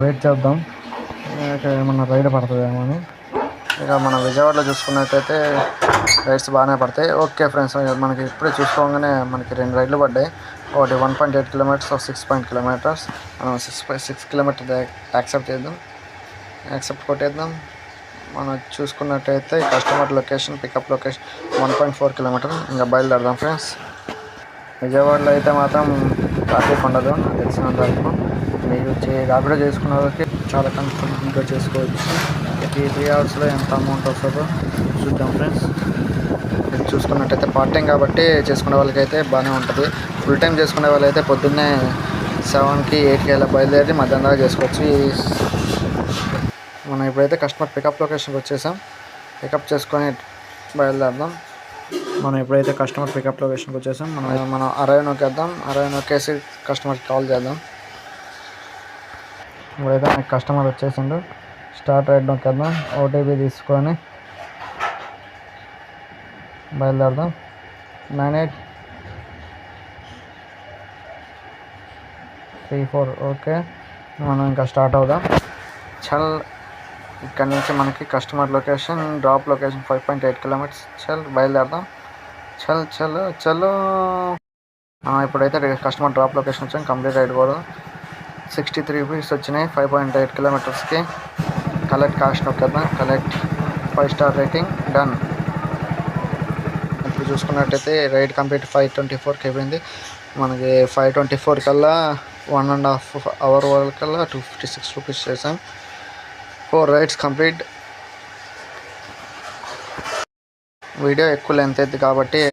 Wait చేద్దాం ఇక ఏమన్నా రైడ్ పడుతుందేమో అని. ఇక మన విజయవాడలో చూసుకున్నట్టయితే రైడ్స్ బాగానే పడతాయి. ఓకే ఫ్రెండ్స్, మనకి ఇప్పుడే చూసుకోగానే మనకి 2 రైడ్లు పడ్డాయి. ఒకటి 1.8 కిలోమీటర్స్, 6 కిలోమీటర్స్. మనం 6 కిలోమీటర్ యాక్సెప్ట్ చేద్దాం, యాక్సెప్ట్ కొట్టేద్దాం. మనం చూసుకున్నట్టయితే customer location, pickup location 1.4 kilometre. ఇంకా బయలుదేరదాం ఫ్రెండ్స్. విజయవాడలో అయితే మాత్రం ట్రాఫిక్ ఉండదు నాకు తెలిసినంత వరకు. మీరు ర్యాపిడో చేసుకున్న వాళ్ళకి చాలా కంఫర్టబుల్గా చేసుకోవచ్చు. ఈ 3 అవర్స్లో ఎంత అమౌంట్ వస్తుందో చూద్దాం ఫ్రెండ్స్. ఇది చూసుకున్నట్టయితే పార్ట్ టైం కాబట్టి చేసుకునే వాళ్ళకైతే బాగానే ఉంటుంది. ఫుల్ టైం చేసుకునే వాళ్ళైతే పొద్దున్నే 7కి 8కి అలా బయలుదేరి మధ్యాహ్నం దాకా చేసుకోవచ్చు. మనం ఇప్పుడైతే కస్టమర్ పికప్ లొకేషన్కి వచ్చేసాం. పికప్ చేసుకొని బయలుదేరదాం. మనం ఇప్పుడైతే కస్టమర్ పికప్ లొకేషన్కి వచ్చేసాం. మనం అరైవ్ నొక్కేద్దాం. అరైవ్ నొక్కేసి కస్టమర్కి కాల్ చేద్దాం. ఇప్పుడైతే మనకి కస్టమర్ వచ్చేసిండు. స్టార్ట్ రైడ్ నొక్కేద్దాం. ఓటీపీ తీసుకొని బయలుదేరదాం. 9834. ఓకే, మనం ఇంకా స్టార్ట్ అవుదాం. చల్, ఇక్కడ నుంచి మనకి customer location, drop location 5.8 kilometres. చల్ బయలుదేరదాం. చల్ చలో చలో. ఇప్పుడైతే కస్టమర్ డ్రాప్ లొకేషన్ వచ్చాం. కంప్లీట్ రైడ్ కూడా 63 రూపీస్ వచ్చినాయి 5.8 కిలోమీటర్స్కి. కలెక్ట్ కాస్ట్ నొక్కేద్దాం. Collect 5 star rating, done. ఇప్పుడు చూసుకున్నట్టయితే రైడ్ కంప్లీట్ 5:24కి అయిపోయింది. మనకి 5:24 కల్లా 1.5 అవర్ వరకల్లా 256 రూపీస్ చేసాం. 4 రైడ్స్ కంప్లీట్. వీడియో ఎక్కువ లెంత్ అవుతుంది కాబట్టి